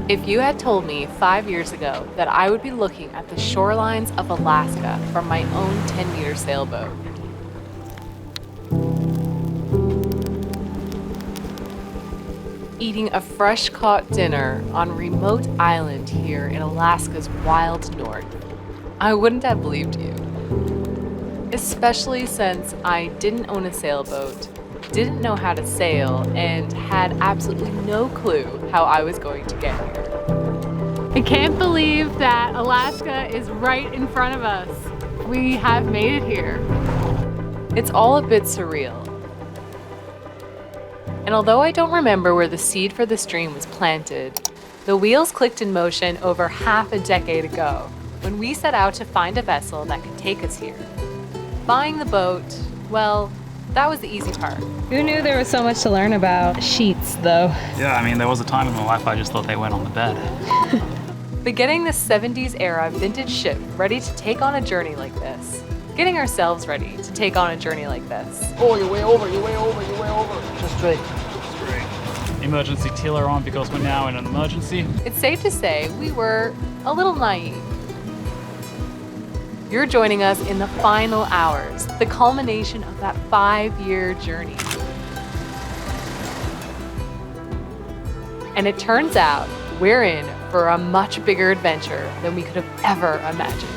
If you had told me 5 years ago that I would be looking at the shorelines of Alaska from my own 10-meter sailboat, eating a fresh-caught dinner on a remote island here in Alaska's wild north, I wouldn't have believed you. Especially since I didn't own a sailboat, didn't know how to sail, and had absolutely no clue how I was going to get here. I can't believe that Alaska is right in front of us. We have made it here. It's all a bit surreal. And although I don't remember where the seed for this dream was planted, the wheels clicked in motion over half a decade ago when we set out to find a vessel that could take us here. Buying the boat, well, that was the easy part. Who knew there was so much to learn about sheets, though? Yeah, I mean, there was a time in my life I just thought they went on the bed. But getting this 70s era vintage ship ready to take on a journey like this, getting ourselves ready to take on a journey like this. Oh, you're way over, you're way over, you're way over. Just straight. Straight. Emergency tiller on because we're now in an emergency. It's safe to say we were a little naive. You're joining us in the final hours, the culmination of that 5-year journey. And it turns out we're in for a much bigger adventure than we could have ever imagined.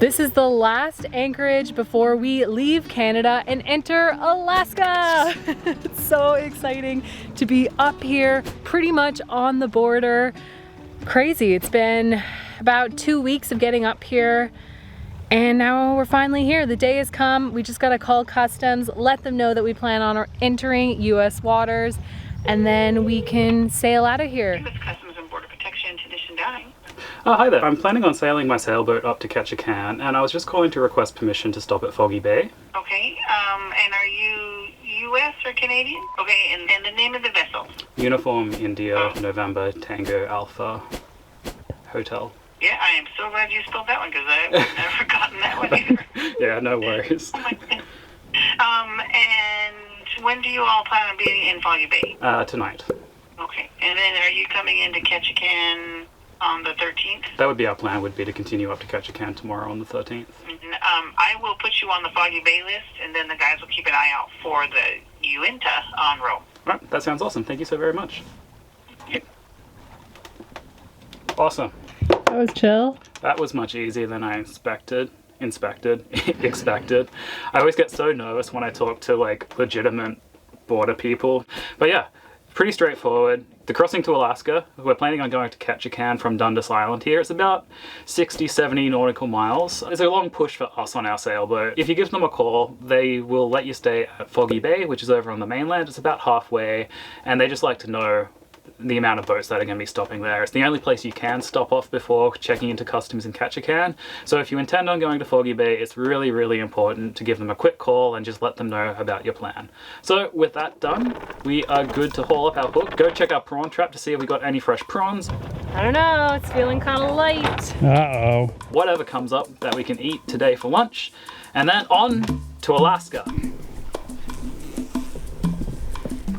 This is the last Anchorage before we leave Canada and enter Alaska. It's so exciting to be up here, pretty much on the border. Crazy, it's been about 2 weeks of getting up here and now we're finally here. The day has come. We just gotta call customs, let them know that we plan on entering US waters, and then we can sail out of here. US Customs and Border Protection to Dixon Downing. Hi there. I'm planning on sailing my sailboat up to Ketchikan, and I was just calling to request permission to stop at Foggy Bay. Okay, and are you US or Canadian? Okay, and the name of the vessel? Uniform India, November, Tango, Alpha, Hotel. Yeah, I am so glad you spelled that one because I would have never forgotten that one either. Yeah, no worries. Oh my goodness. And when do you all plan on being in Foggy Bay? Tonight. Okay, and then are you coming into Ketchikan on the 13th? That would be our plan, would be to continue up to Ketchikan tomorrow on the 13th. I will put you on the Foggy Bay list, and then the guys will keep an eye out for the Uinta on row. Right, that sounds awesome. Thank you so very much. Awesome. That was chill. That was much easier than I expected. I always get so nervous when I talk to like legitimate border people. But yeah, pretty straightforward. The crossing to Alaska, we're planning on going to Ketchikan from Dundas Island here. It's about 60-70 nautical miles. It's a long push for us on our sailboat. If you give them a call, they will let you stay at Foggy Bay, which is over on the mainland. It's about halfway, and they just like to know the amount of boats that are going to be stopping there. It's the only place you can stop off before checking into customs in Ketchikan. So if you intend on going to Foggy Bay, it's really, really important to give them a quick call and just let them know about your plan. So with that done, we are good to haul up our hook. Go check our prawn trap to see if we got any fresh prawns. I don't know, it's feeling kind of light. Uh-oh. Whatever comes up that we can eat today for lunch. And then on to Alaska.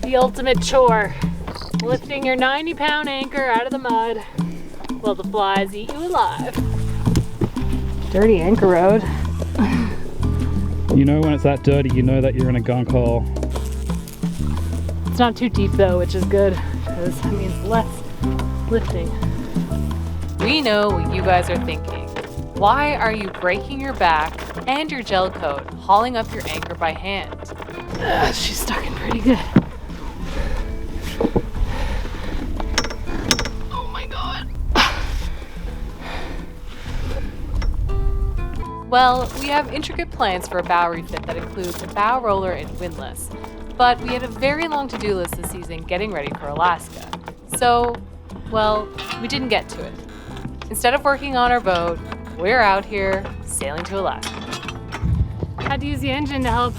The ultimate chore. Lifting your 90-pound anchor out of the mud while the flies eat you alive. Dirty anchor road. You know when it's that dirty, you know that you're in a gunk hole. It's not too deep though, which is good, because that means less lifting. We know what you guys are thinking. Why are you breaking your back and your gel coat hauling up your anchor by hand? She's stuck in pretty good. Well, we have intricate plans for a bow refit that includes a bow roller and windlass, but we had a very long to-do list this season getting ready for Alaska. So, well, we didn't get to it. Instead of working on our boat, we're out here sailing to Alaska. Had to use the engine to help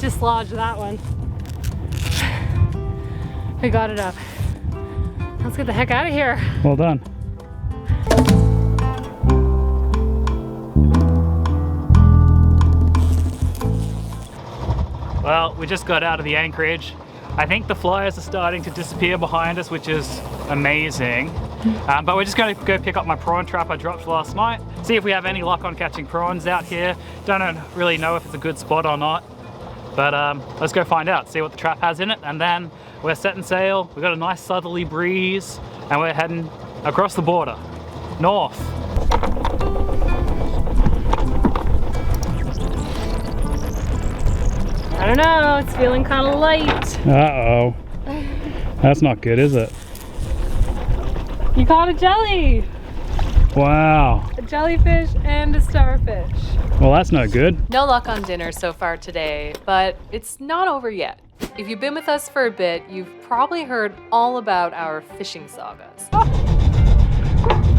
dislodge that one. We got it up. Let's get the heck out of here. Well done. Well, we just got out of the anchorage. I think the flyers are starting to disappear behind us, which is amazing. But we're just going to go pick up my prawn trap I dropped last night. See if we have any luck on catching prawns out here. Don't really know if it's a good spot or not. But let's go find out, see what the trap has in it. And then we're setting sail. We've got a nice southerly breeze and we're heading across the border, north. I don't know, it's feeling kind of light. Uh-oh. That's not good, is it? You caught a jelly! Wow. A jellyfish and a starfish. Well, that's no good. No luck on dinner so far today, but it's not over yet. If you've been with us for a bit, you've probably heard all about our fishing sagas.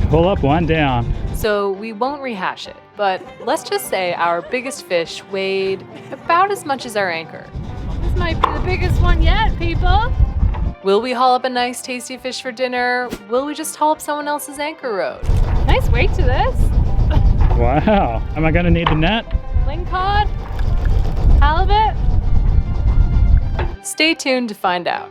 Pull up, one down. So we won't rehash it, but let's just say our biggest fish weighed about as much as our anchor. This might be the biggest one yet, people. Will we haul up a nice tasty fish for dinner? Will we just haul up someone else's anchor road? Nice weight to this. Wow. Am I gonna need the net? Lingcod? Halibut? Stay tuned to find out.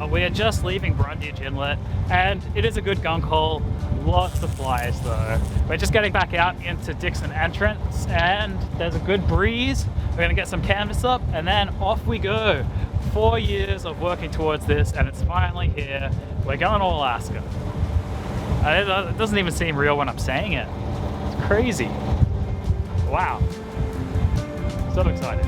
We are just leaving Brundage Inlet, and it is a good gunk hole. Lots of flies though. We're just getting back out into Dixon entrance, and there's a good breeze. We're gonna get some canvas up, and then off we go. 4 years of working towards this, and it's finally here. We're going to Alaska. It doesn't even seem real when I'm saying it. It's crazy. Wow. So excited.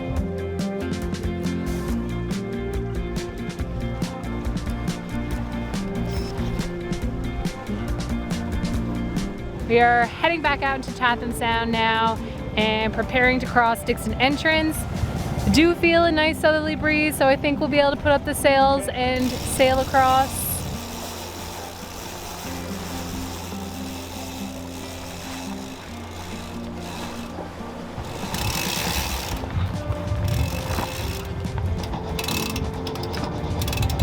We are heading back out into Chatham Sound now and preparing to cross Dixon entrance. I do feel a nice southerly breeze, so I think we'll be able to put up the sails and sail across.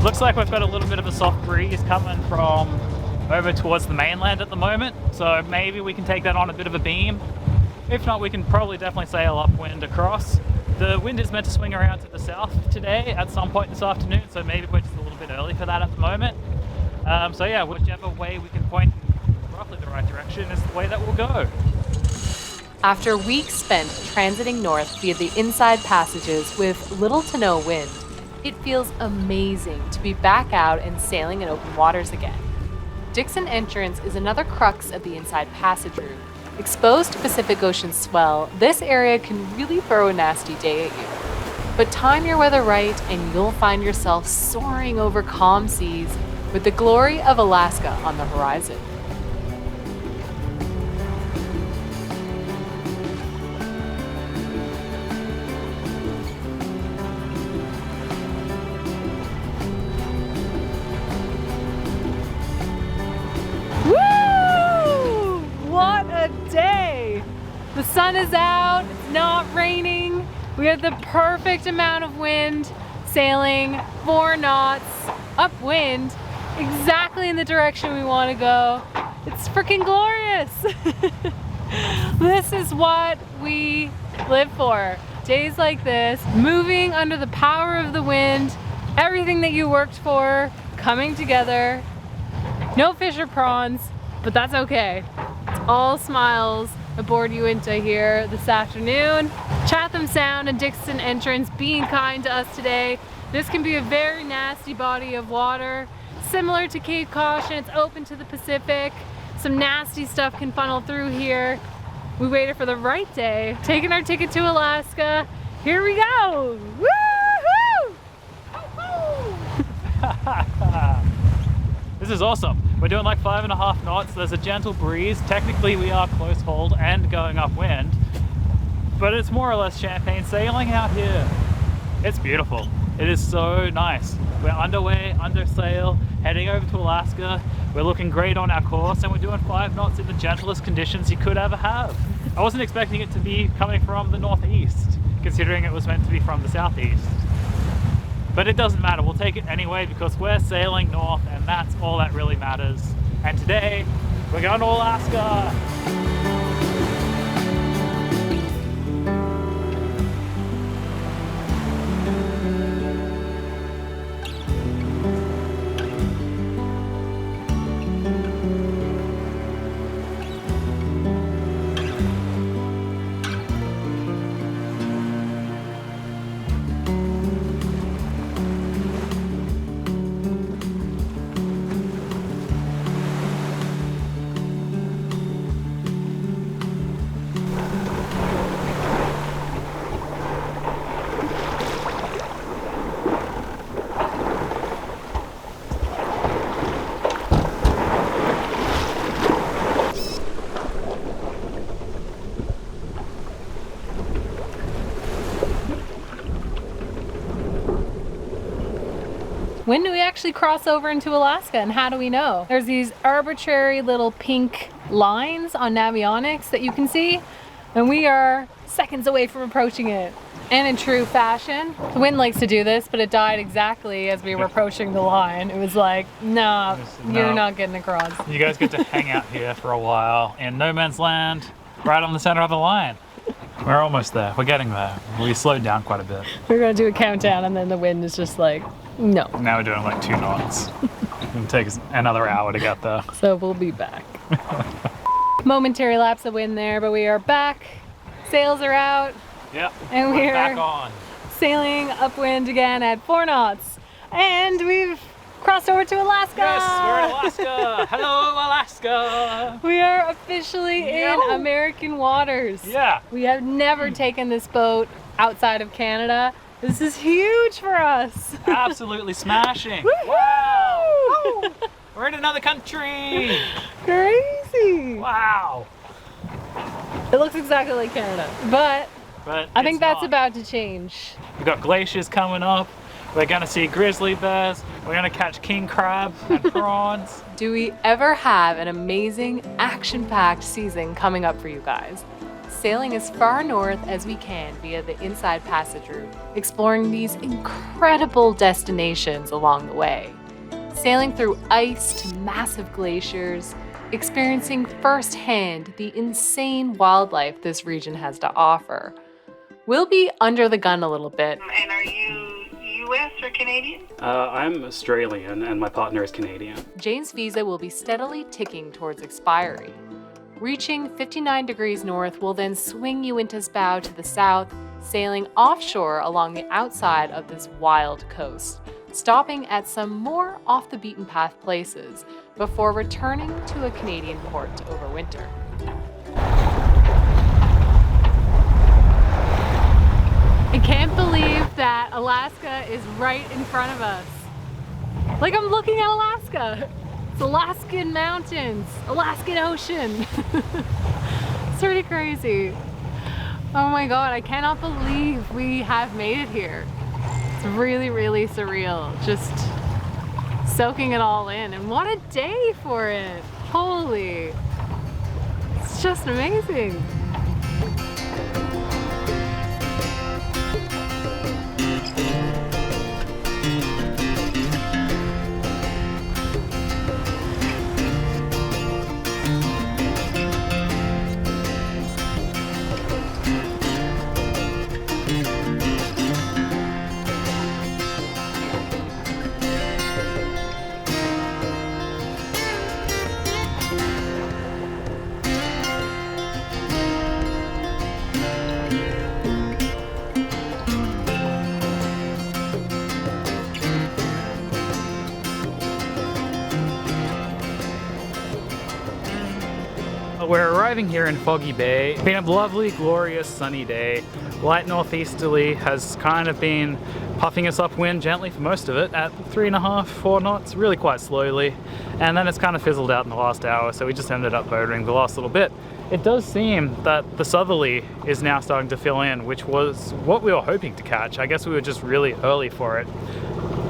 Looks like we've got a little bit of a soft breeze coming from over towards the mainland at the moment, so maybe we can take that on a bit of a beam. If not, we can probably definitely sail upwind across. The wind is meant to swing around to the south today at some point this afternoon, so maybe we're just a little bit early for that at the moment. So yeah, whichever way we can point in roughly the right direction is the way that we'll go. After weeks spent transiting north via the inside passages with little to no wind, it feels amazing to be back out and sailing in open waters again. Dixon entrance is another crux of the inside passage route. Exposed to Pacific Ocean swell, this area can really throw a nasty day at you. But time your weather right and you'll find yourself soaring over calm seas with the glory of Alaska on the horizon. The sun is out, it's not raining. We have the perfect amount of wind, sailing 4 knots upwind, exactly in the direction we want to go. It's freaking glorious. This is what we live for. Days like this, moving under the power of the wind, everything that you worked for coming together. No fish or prawns, but that's okay. It's all smiles aboard Uinta here this afternoon. Chatham Sound and Dixon entrance being kind to us today. This can be a very nasty body of water. Similar to Cape Caution, it's open to the Pacific. Some nasty stuff can funnel through here. We waited for the right day, taking our ticket to Alaska. Here we go! Woo-hoo! This This is awesome. We're doing like 5.5 knots. There's a gentle breeze. Technically we are close hauled and going upwind, but it's more or less champagne sailing out here. It's beautiful. It is so nice. We're underway, under sail, heading over to Alaska. We're looking great on our course, and we're doing 5 knots in the gentlest conditions you could ever have. I wasn't expecting it to be coming from the northeast, considering it was meant to be from the southeast. But it doesn't matter, we'll take it anyway because we're sailing north and that's all that really matters. And today, we're going to Alaska! When do we actually cross over into Alaska, and how do we know? There's these arbitrary little pink lines on Navionics that you can see, and we are seconds away from approaching it. And in true fashion, the wind likes to do this, but it died exactly as we were approaching the line. It was like, nah, you're not getting across. You guys get to hang out here for a while in no man's land, right on the center of the line. We're almost there. We're getting there. We slowed down quite a bit. We're gonna do a countdown, and then the wind is just like, no. Now we're doing like 2 knots. It'll take us another hour to get there. So we'll be back. Momentary lapse of wind there, but we are back. Sails are out. Yep. And we're back on. Sailing upwind again at 4 knots. And we've crossed over to Alaska. Yes, we're in Alaska. Hello, Alaska. We are officially in American waters. Yeah. We have never taken this boat outside of Canada. This is huge for us. Absolutely smashing. Wow. We're in another country. Crazy. Wow. It looks exactly like Canada, but I think that's about to change. We've got glaciers coming up. We're gonna see grizzly bears. We're gonna catch king crab and prawns. Do we ever have an amazing action-packed season coming up for you guys? Sailing as far north as we can via the Inside Passage route, exploring these incredible destinations along the way. Sailing through ice to massive glaciers, experiencing firsthand the insane wildlife this region has to offer. We'll be under the gun a little bit. And are you US or Canadian? I'm Australian and my partner is Canadian. Jane's visa will be steadily ticking towards expiry. Reaching 59 degrees north will then swing you into bow to the south, sailing offshore along the outside of this wild coast, stopping at some more off the beaten path places before returning to a Canadian port to overwinter. I can't believe that Alaska is right in front of us. Like, I'm looking at Alaska. It's Alaskan mountains, Alaskan ocean. It's pretty crazy. Oh my God, I cannot believe we have made it here. It's really, really surreal. Just soaking it all in. And what a day for it. Holy. It's just amazing. arriving here in Foggy Bay. It's been a lovely, glorious, sunny day. Light northeasterly has kind of been puffing us upwind gently for most of it at 3.5, 4 knots, really quite slowly. And then it's kind of fizzled out in the last hour, so we just ended up motoring the last little bit. It does seem that the southerly is now starting to fill in, which was what we were hoping to catch. I guess we were just really early for it.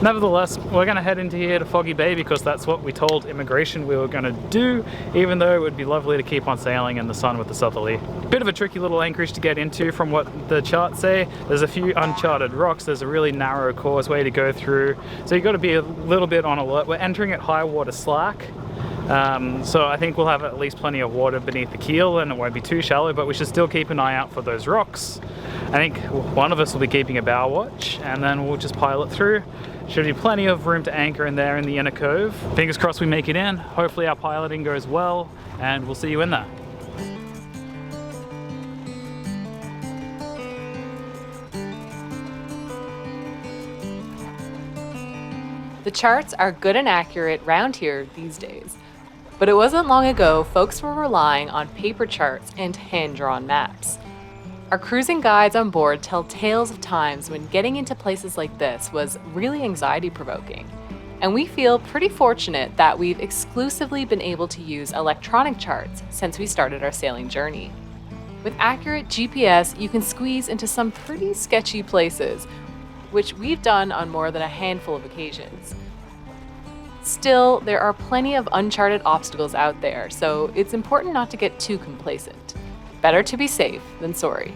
Nevertheless, we're going to head into here to Foggy Bay because that's what we told immigration we were going to do, even though it would be lovely to keep on sailing in the sun with the southerly. Bit of a tricky little anchorage to get into from what the charts say. There's a few uncharted rocks, there's a really narrow causeway to go through, so you've got to be a little bit on alert. We're entering at high water slack, so I think we'll have at least plenty of water beneath the keel and it won't be too shallow, but we should still keep an eye out for those rocks. I think one of us will be keeping a bow watch and then we'll just pilot through. Should be plenty of room to anchor in there in the inner cove. Fingers crossed we make it in. Hopefully our piloting goes well and we'll see you in there. The charts are good and accurate round here these days, but it wasn't long ago folks were relying on paper charts and hand-drawn maps. Our cruising guides on board tell tales of times when getting into places like this was really anxiety-provoking, and we feel pretty fortunate that we've exclusively been able to use electronic charts since we started our sailing journey. With accurate GPS, you can squeeze into some pretty sketchy places, which we've done on more than a handful of occasions. Still, there are plenty of uncharted obstacles out there, so it's important not to get too complacent. Better to be safe than sorry.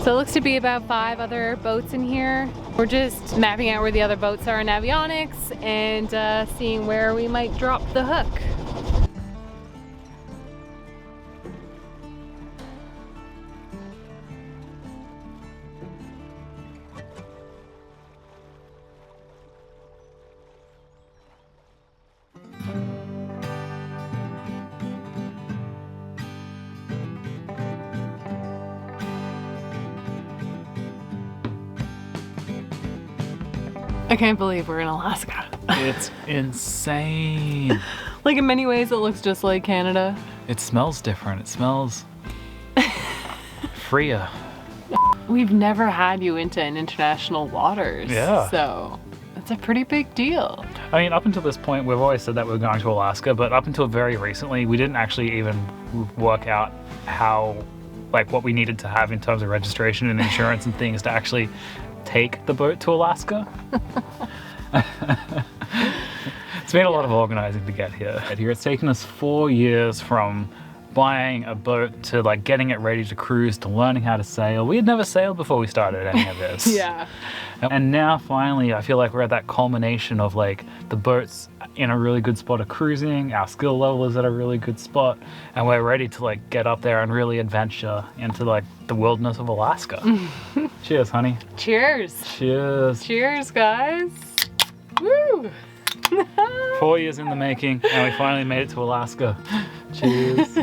So it looks to be about 5 other boats in here. We're just mapping out where the other boats are in avionics and seeing where we might drop the hook. I can't believe we're in Alaska. It's insane. Like in many ways it looks just like Canada. It smells different. It smells freer. We've never had you into an international waters. Yeah. So it's a pretty big deal. I mean, up until this point, we've always said that we're going to Alaska, but up until very recently, we didn't actually even work out how, like, what we needed to have in terms of registration and insurance and things to actually take the boat to Alaska. It's been a lot of organizing to get here. It's taken us 4 years from buying a boat to like getting it ready to cruise to learning how to sail. We had never sailed before we started any of this. Yeah. And now finally I feel like we're at that culmination of like the boat's in a really good spot of cruising, our skill level is at a really good spot, and we're ready to like get up there and really adventure into like the wilderness of Alaska. Cheers, honey. Cheers. Cheers. Cheers, guys. Woo! 4 years in the making and we finally made it to Alaska. Cheers.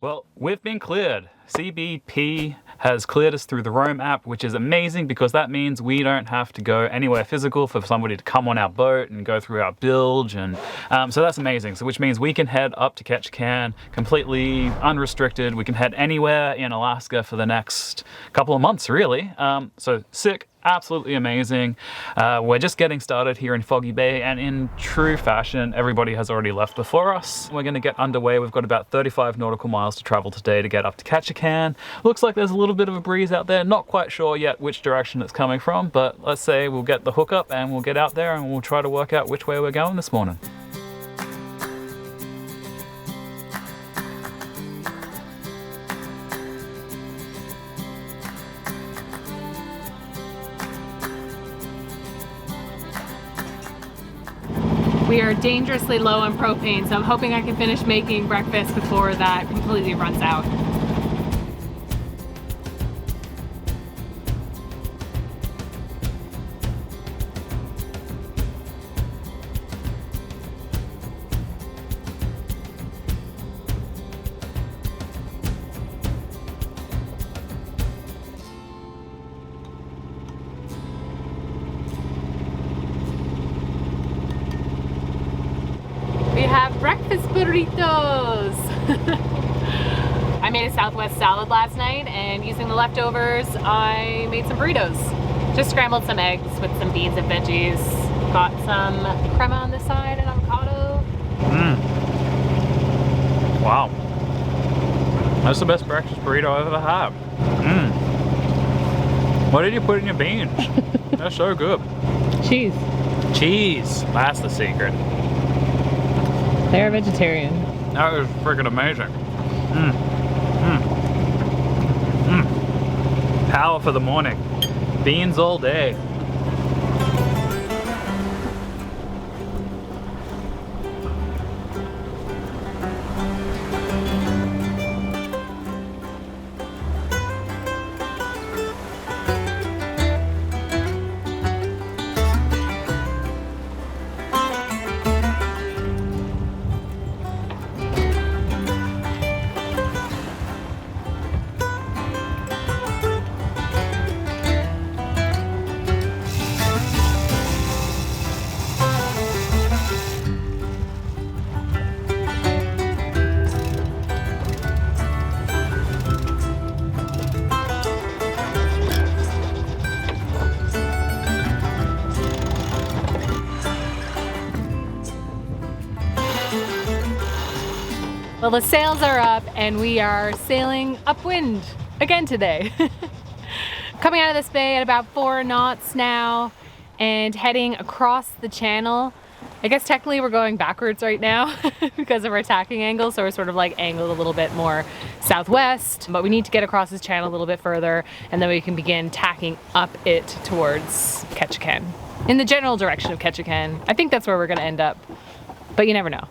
Well, we've been cleared. CBP has cleared us through the Roam app, which is amazing because that means we don't have to go anywhere physical for somebody to come on our boat and go through our bilge, and so that's amazing. So which means we can head up to Ketchikan completely unrestricted. We can head anywhere in Alaska for the next couple of months, really. So sick. absolutely amazing. We're just getting started here in Foggy Bay, and in true fashion, everybody has already left before us. We're going to get underway. We've got about 35 nautical miles to travel today to get up to Ketchikan. Looks like there's a little bit of a breeze out there. Not quite sure yet which direction it's coming from, but let's say we'll get the hookup and we'll get out there and we'll try to work out which way we're going this morning. We are dangerously low on propane, so I'm hoping I can finish making breakfast before that completely runs out. We have breakfast burritos. I made a Southwest salad last night, and using the leftovers, I made some burritos. Just scrambled some eggs with some beans and veggies. Got some crema on the side and avocado. Wow. That's the best breakfast burrito I've ever had. What did you put in your beans? They're so good. Cheese. Cheese. That's the secret. They're vegetarian. That was freaking amazing. Power for the morning. Beans all day. Well, the sails are up and we are sailing upwind again today. Coming out of this bay at about 4 knots now and heading across the channel. I guess technically we're going backwards right now because of our tacking angle, so we're sort of like angled a little bit more southwest, but we need to get across this channel a little bit further and then we can begin tacking up it towards Ketchikan. In the general direction of Ketchikan. I think that's where we're gonna end up, but you never know.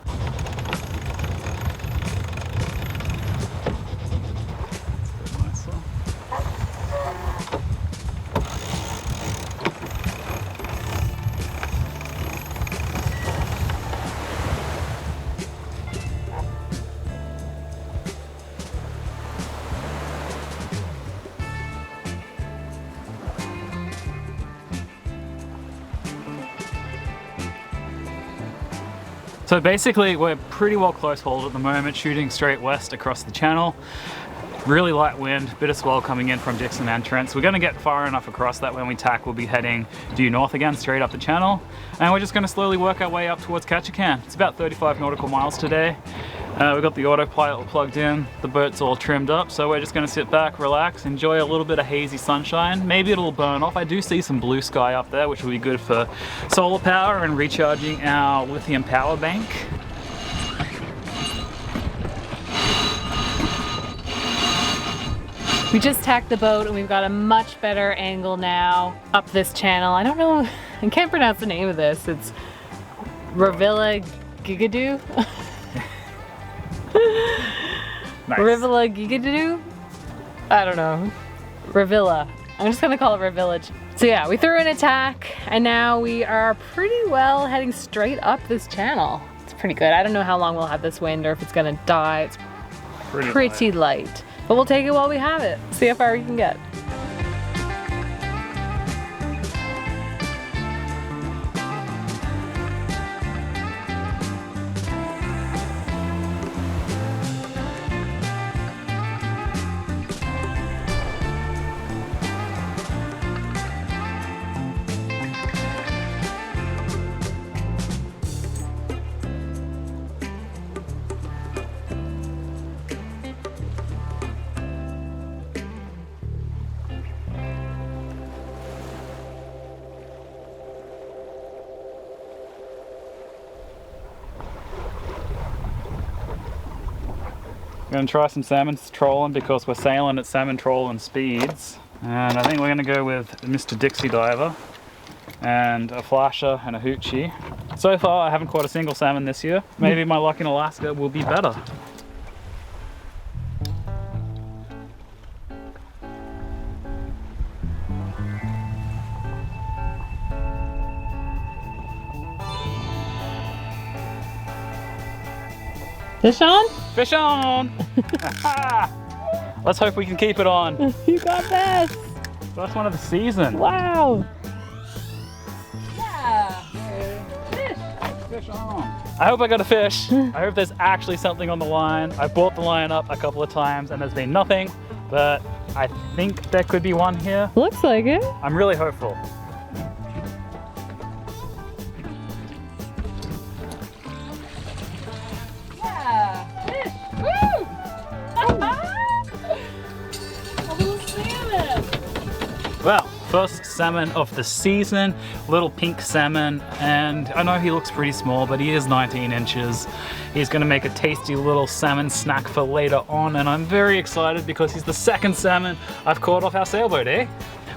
So basically we're pretty well close hauled at the moment, shooting straight west across the channel. Really light wind, bit of swell coming in from Dixon entrance. We're gonna get far enough across that when we tack we'll be heading due north again, straight up the channel. And we're just gonna slowly work our way up towards Ketchikan. It's about 35 nautical miles today. We've got the autopilot plugged in, the boat's all trimmed up, so we're just gonna sit back, relax, enjoy a little bit of hazy sunshine. Maybe it'll burn off. I do see some blue sky up there, which will be good for solar power and recharging our lithium power bank. We just tacked the boat and we've got a much better angle now up this channel. I don't know, I can't pronounce the name of this. It's Rivilla Gigadoo? Nice. Rivilla Gigadoo? I don't know. Rivilla. I'm just gonna call it Rivillage. So yeah, we threw in a tack and now we are pretty well heading straight up this channel. It's pretty good. I don't know how long we'll have this wind or if it's gonna die. It's pretty light. But we'll take it while we have it. See how far we can get. We're gonna try some salmon trolling because we're sailing at salmon trolling speeds. And I think we're gonna go with Mr. Dixie Diver and a flasher and a hoochie. So far I haven't caught a single salmon this year. Maybe my luck in Alaska will be better. Fish on? Fish on! Let's hope we can keep it on. You got this! First one of the season. Wow! Fish on. I hope I got a fish. I hope there's actually something on the line. I brought the line up a couple of times and there's been nothing, but I think there could be one here. Looks like it. I'm really hopeful. Well, first salmon of the season, little pink salmon, and I know he looks pretty small, but he is 19 inches. He's gonna make a tasty little salmon snack for later on, and I'm very excited because he's the second salmon I've caught off our sailboat, eh?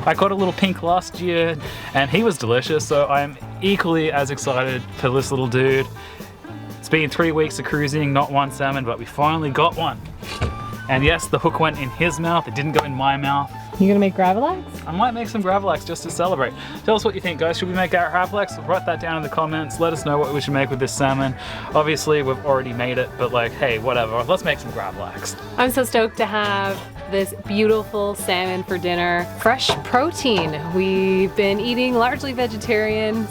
I caught a little pink last year, and he was delicious, so I'm equally as excited for this little dude. It's been 3 weeks of cruising, not one salmon, but we finally got one. And yes, the hook went in his mouth, it didn't go in my mouth. You gonna make gravlax? I might make some gravlax just to celebrate. Tell us what you think, guys. Should we make our gravlax? Write that down in the comments. Let us know what we should make with this salmon. Obviously, we've already made it, but like, hey, whatever. Let's make some gravlax. I'm so stoked to have this beautiful salmon for dinner. Fresh protein. We've been eating largely vegetarian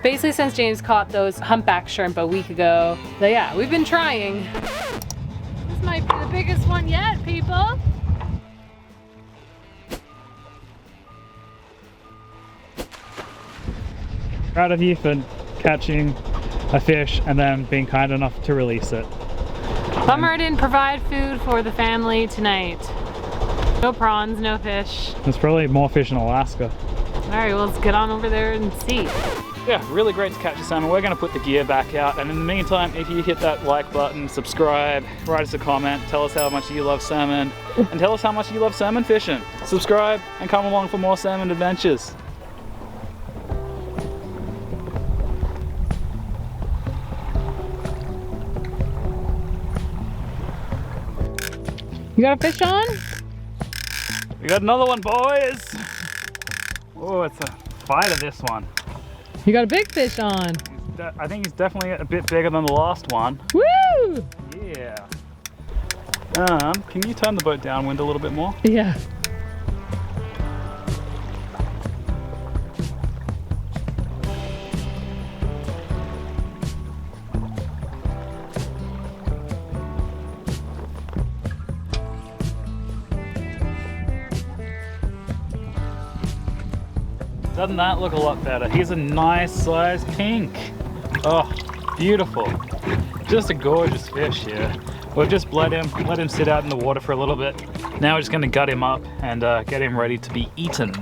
basically since James caught those humpback shrimp a week ago. So yeah, we've been trying. This might be the biggest one yet, people. Proud of you for catching a fish and then being kind enough to release it. Bummer didn't provide food for the family tonight. No prawns, no fish. There's probably more fish in Alaska. All right, well, let's get on over there and see. Yeah, really great to catch a salmon. We're gonna put the gear back out, and in the meantime, if you hit that like button, subscribe, write us a comment, tell us how much you love salmon, and tell us how much you love salmon fishing. Subscribe and come along for more salmon adventures. You got a fish on? We got another one, boys! Oh, it's a fighter, this one. You got a big fish on. I think he's definitely a bit bigger than the last one. Woo! Yeah. Can you turn the boat downwind a little bit more? Yeah. Doesn't that look a lot better? He's a nice sized pink. Oh, beautiful. Just a gorgeous fish here. We've just let him sit out in the water for a little bit. Now we're just gonna gut him up and get him ready to be eaten.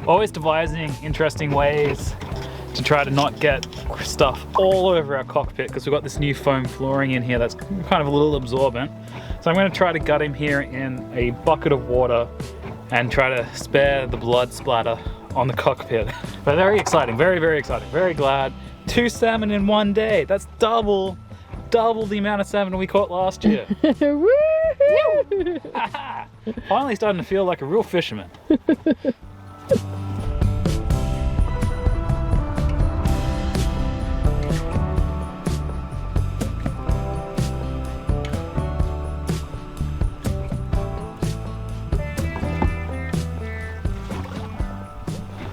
Always devising interesting ways to try to not get stuff all over our cockpit because we've got this new foam flooring in here that's kind of a little absorbent. So I'm gonna try to gut him here in a bucket of water and try to spare the blood splatter on the cockpit. But very exciting, very, very exciting. Very glad. 2 salmon in one day. That's double the amount of salmon we caught last year. Woo! Finally starting to feel like a real fisherman.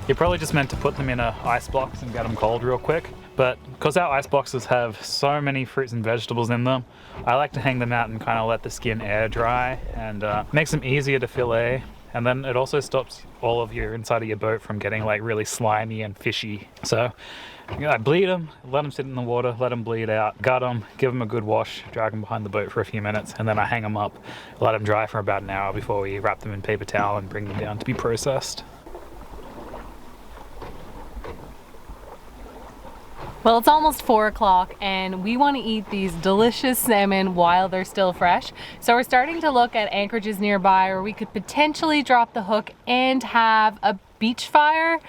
You're probably just meant to put them in an ice box and get them cold real quick, but because our ice boxes have so many fruits and vegetables in them, I like to hang them out and kind of let the skin air dry, and makes them easier to fillet, and then it also stops all of your inside of your boat from getting like really slimy and fishy. So I bleed them, let them sit in the water, let them bleed out, gut them, give them a good wash, drag them behind the boat for a few minutes, and then I hang them up, let them dry for about an hour before we wrap them in paper towel and bring them down to be processed. Well, it's almost 4 o'clock and we want to eat these delicious salmon while they're still fresh. So we're starting to look at anchorages nearby where we could potentially drop the hook and have a beach fire.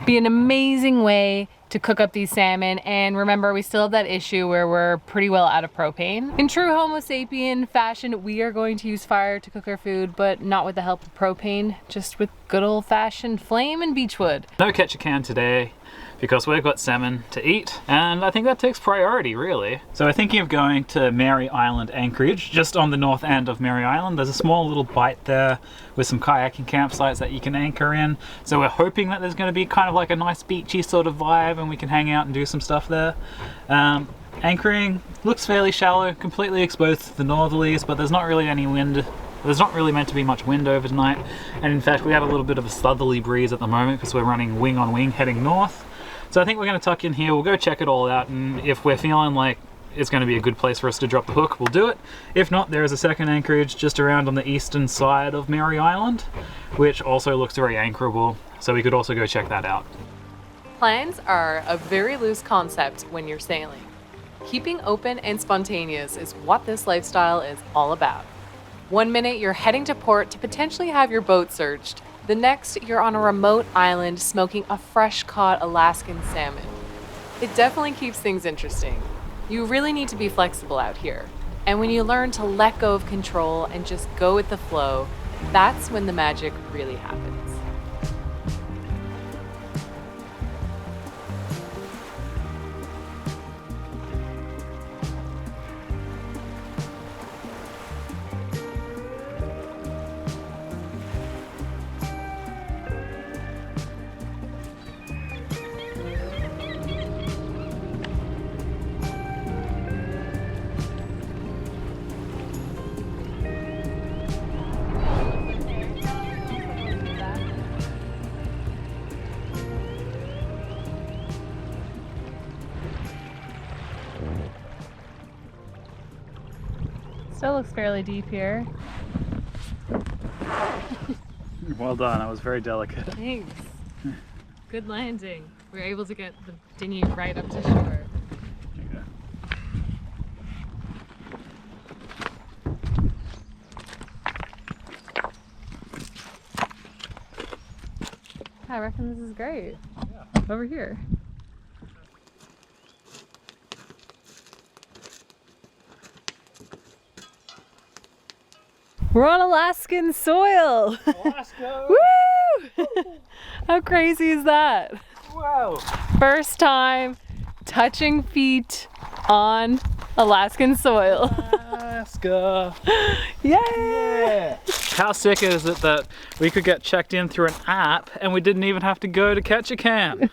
Be an amazing way to cook up these salmon. And remember, we still have that issue where we're pretty well out of propane. In true Homo sapien fashion, we are going to use fire to cook our food, but not with the help of propane, just with good old-fashioned flame and beechwood. No Ketchikan today, because we've got salmon to eat, and I think that takes priority, really. So we're thinking of going to Mary Island Anchorage, just on the north end of Mary Island. There's a small little bight there with some kayaking campsites that you can anchor in. So we're hoping that there's going to be kind of like a nice beachy sort of vibe and we can hang out and do some stuff there. Anchoring looks fairly shallow, completely exposed to the northerlies, but there's not really any wind. There's not really meant to be much wind overnight, and in fact we have a little bit of a southerly breeze at the moment because we're running wing on wing heading north. So I think we're going to tuck in here, we'll go check it all out, and if we're feeling like it's going to be a good place for us to drop the hook, we'll do it. If not, there is a second anchorage just around on the eastern side of Mary Island, which also looks very anchorable, so we could also go check that out. Plans are a very loose concept when you're sailing. Keeping open and spontaneous is what this lifestyle is all about. One minute you're heading to port to potentially have your boat searched. The next, you're on a remote island smoking a fresh-caught Alaskan salmon. It definitely keeps things interesting. You really need to be flexible out here. And when you learn to let go of control and just go with the flow, that's when the magic really happens. Still looks fairly deep here. Well done, that was very delicate. Thanks. Good landing. We were able to get the dinghy right up to shore. I reckon this is great. Yeah. Over here. We're on Alaskan soil! Alaska! Woo! How crazy is that? Wow! First time touching feet on Alaskan soil. Alaska! Yay! Yeah! How sick is it that we could get checked in through an app and we didn't even have to go to Ketchikan?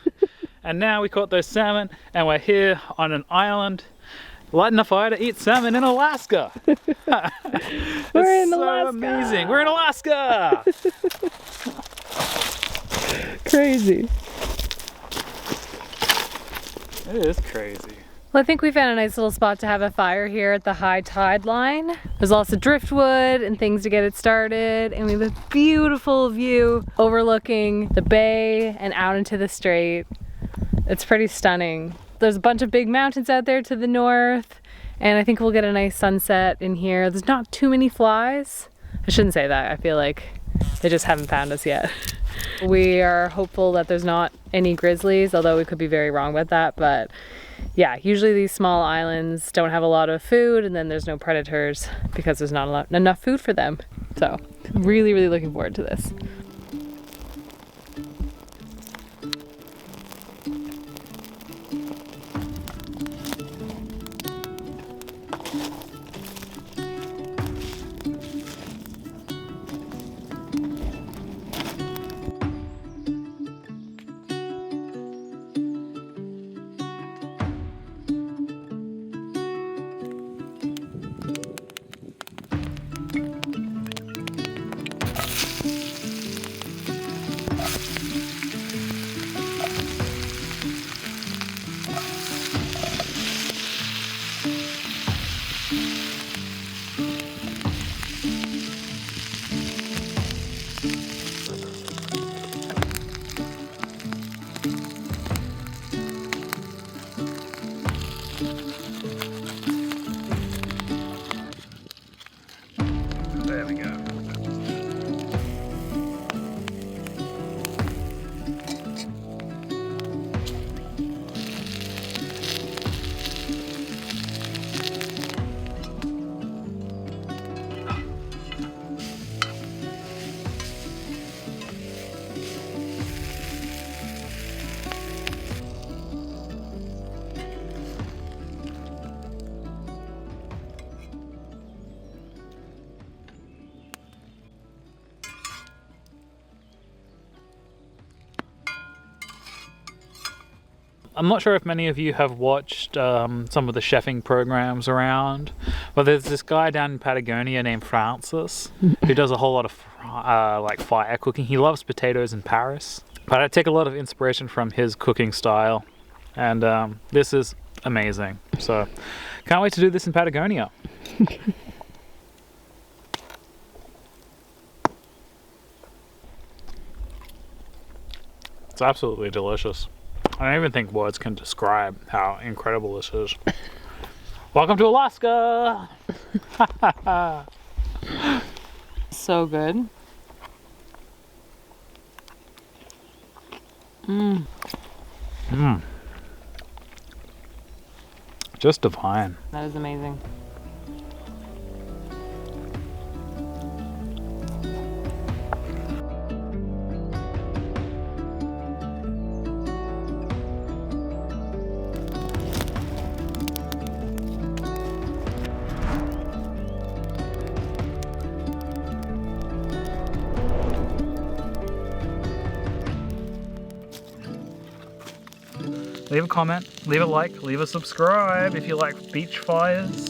And now we caught those salmon and we're here on an island lighting a fire to eat salmon in Alaska. We're in so Alaska. Amazing. We're in Alaska. Crazy. It is crazy. Well, I think we found a nice little spot to have a fire here at the high tide line. There's lots of driftwood and things to get it started, and we have a beautiful view overlooking the bay and out into the strait. It's pretty stunning. There's a bunch of big mountains out there to the north, and I think we'll get a nice sunset in here. There's not too many flies. I shouldn't say that. I feel like they just haven't found us yet. We are hopeful that there's not any grizzlies, although we could be very wrong about that. But yeah, usually these small islands don't have a lot of food, and then there's no predators because there's not enough food for them. So really, really looking forward to this. I'm not sure if many of you have watched some of the chefing programs around, but there's this guy down in Patagonia named Francis who does a whole lot of like fire cooking. He loves potatoes in Paris, but I take a lot of inspiration from his cooking style, and this is amazing. So can't wait to do this in Patagonia. It's absolutely delicious. I don't even think words can describe how incredible this is. Welcome to Alaska! So good. Mmm. Mmm. Just divine. That is amazing. Leave a comment, leave a like, leave a subscribe if you like beach fires.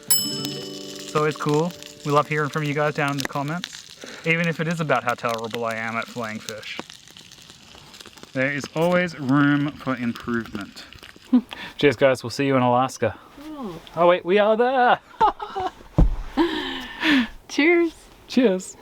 It's always cool. We love hearing from you guys down in the comments, even if it is about how terrible I am at filleting fish. There is always room for improvement. Cheers guys, we'll see you in Alaska. Oh wait, we are there! Cheers. Cheers.